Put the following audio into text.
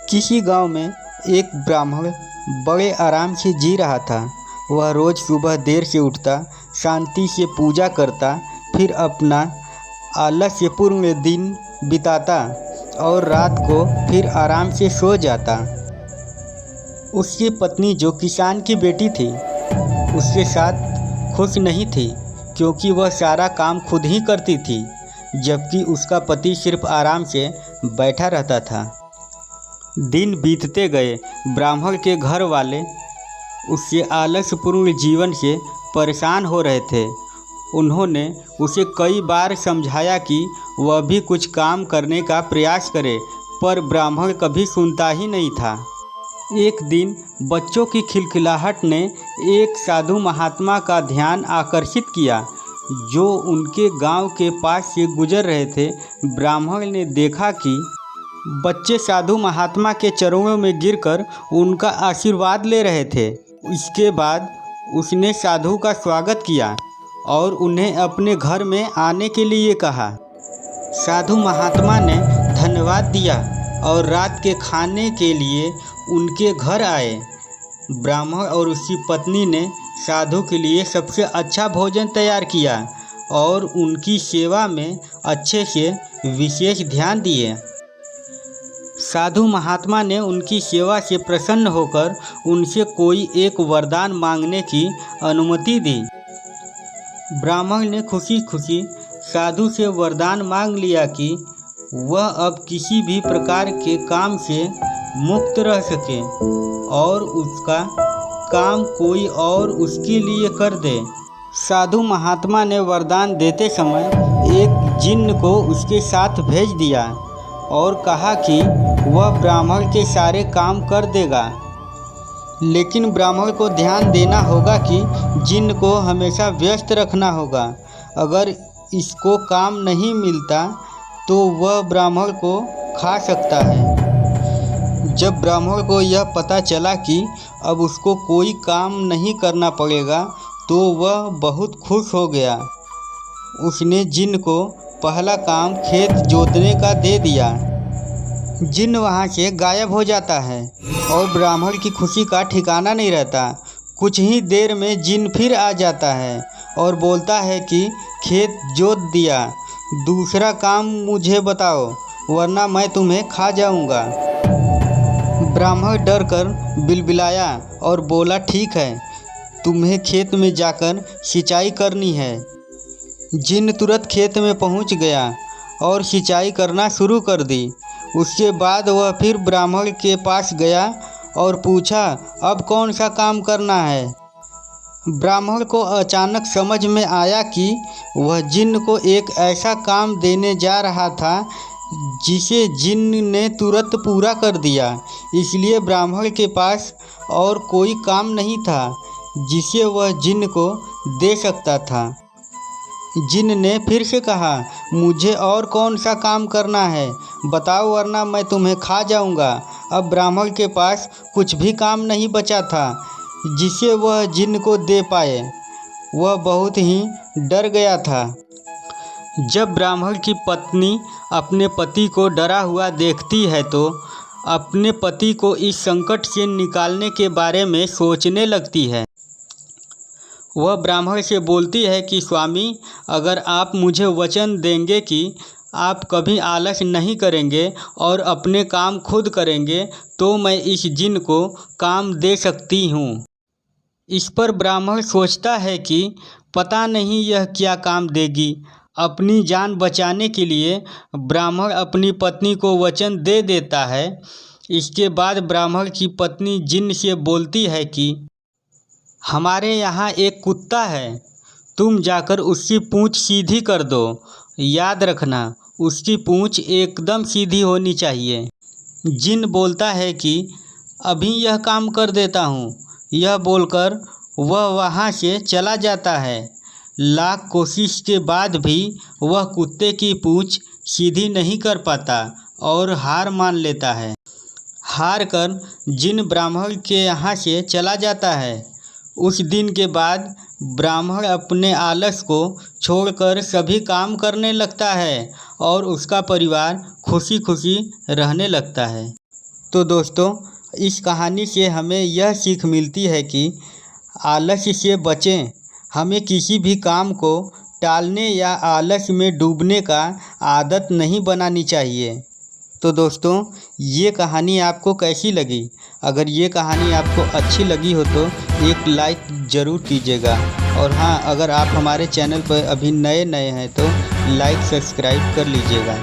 किसी गांव में एक ब्राह्मण बड़े आराम से जी रहा था। वह रोज़ सुबह देर से उठता, शांति से पूजा करता, फिर अपना आलस्यपूर्ण दिन बिताता और रात को फिर आराम से सो जाता। उसकी पत्नी, जो किसान की बेटी थी, उसके साथ खुश नहीं थी, क्योंकि वह सारा काम खुद ही करती थी, जबकि उसका पति सिर्फ आराम से बैठा रहता था। दिन बीतते गए। ब्राह्मण के घर वाले उसके आलस्यपूर्ण जीवन से परेशान हो रहे थे। उन्होंने उसे कई बार समझाया कि वह भी कुछ काम करने का प्रयास करे, पर ब्राह्मण कभी सुनता ही नहीं था। एक दिन बच्चों की खिलखिलाहट ने एक साधु महात्मा का ध्यान आकर्षित किया, जो उनके गांव के पास से गुजर रहे थे। ब्राह्मण ने देखा कि बच्चे साधु महात्मा के चरणों में गिरकर उनका आशीर्वाद ले रहे थे। इसके बाद उसने साधु का स्वागत किया और उन्हें अपने घर में आने के लिए कहा। साधु महात्मा ने धन्यवाद दिया और रात के खाने के लिए उनके घर आए। ब्राह्मण और उसकी पत्नी ने साधु के लिए सबसे अच्छा भोजन तैयार किया और उनकी सेवा में अच्छे से विशेष ध्यान दिए। साधु महात्मा ने उनकी सेवा से प्रसन्न होकर उनसे कोई एक वरदान मांगने की अनुमति दी। ब्राह्मण ने खुशी खुशी साधु से वरदान मांग लिया कि वह अब किसी भी प्रकार के काम से मुक्त रह सके और उसका काम कोई और उसके लिए कर दे। साधु महात्मा ने वरदान देते समय एक जिन्न को उसके साथ भेज दिया और कहा कि वह ब्राह्मण के सारे काम कर देगा, लेकिन ब्राह्मण को ध्यान देना होगा कि जिन्न को हमेशा व्यस्त रखना होगा। अगर इसको काम नहीं मिलता तो वह ब्राह्मण को खा सकता है। जब ब्राह्मण को यह पता चला कि अब उसको कोई काम नहीं करना पड़ेगा, तो वह बहुत खुश हो गया। उसने जिन्न को पहला काम खेत जोतने का दे दिया। जिन्न वहाँ से गायब हो जाता है और ब्राह्मण की खुशी का ठिकाना नहीं रहता। कुछ ही देर में जिन्न फिर आ जाता है और बोलता है कि खेत जोत दिया, दूसरा काम मुझे बताओ, वरना मैं तुम्हें खा जाऊंगा। ब्राह्मण डर कर बिलबिलाया और बोला, ठीक है, तुम्हें खेत में जाकर सिंचाई करनी है। जिन्न तुरंत खेत में पहुंच गया और सिंचाई करना शुरू कर दी। उसके बाद वह फिर ब्राह्मण के पास गया और पूछा, अब कौन सा काम करना है। ब्राह्मण को अचानक समझ में आया कि वह जिन्न को एक ऐसा काम देने जा रहा था जिसे जिन्न ने तुरंत पूरा कर दिया। इसलिए ब्राह्मण के पास और कोई काम नहीं था जिसे वह जिन्न को दे सकता था। जिन्न ने फिर से कहा, मुझे और कौन सा काम करना है, बताओ, वरना मैं तुम्हें खा जाऊंगा। अब ब्राह्मण के पास कुछ भी काम नहीं बचा था जिसे वह जिन्न को दे पाए। वह बहुत ही डर गया था। जब ब्राह्मण की पत्नी अपने पति को डरा हुआ देखती है तो अपने पति को इस संकट से निकालने के बारे में सोचने लगती है। वह ब्राह्मण से बोलती है कि स्वामी, अगर आप मुझे वचन देंगे कि आप कभी आलस नहीं करेंगे और अपने काम खुद करेंगे, तो मैं इस जिन्न को काम दे सकती हूँ। इस पर ब्राह्मण सोचता है कि पता नहीं यह क्या काम देगी। अपनी जान बचाने के लिए ब्राह्मण अपनी पत्नी को वचन दे देता है। इसके बाद ब्राह्मण की पत्नी जिन्न से बोलती है कि हमारे यहाँ एक कुत्ता है, तुम जाकर उसकी पूँछ सीधी कर दो। याद रखना, उसकी पूँछ एकदम सीधी होनी चाहिए। जिन्न बोलता है कि अभी यह काम कर देता हूँ। यह बोलकर वह वहाँ से चला जाता है। लाख कोशिश के बाद भी वह कुत्ते की पूँछ सीधी नहीं कर पाता और हार मान लेता है। हार कर जिन्न ब्राह्मण के यहाँ से चला जाता है। उस दिन के बाद ब्राह्मण अपने आलस को छोड़कर सभी काम करने लगता है और उसका परिवार खुशी खुशी रहने लगता है। तो दोस्तों, इस कहानी से हमें यह सीख मिलती है कि आलस्य से बचें। हमें किसी भी काम को टालने या आलस्य में डूबने का आदत नहीं बनानी चाहिए। तो दोस्तों, ये कहानी आपको कैसी लगी? अगर ये कहानी आपको अच्छी लगी हो तो एक लाइक ज़रूर कीजिएगा। और हाँ, अगर आप हमारे चैनल पर अभी नए हैं तो लाइक सब्सक्राइब कर लीजिएगा।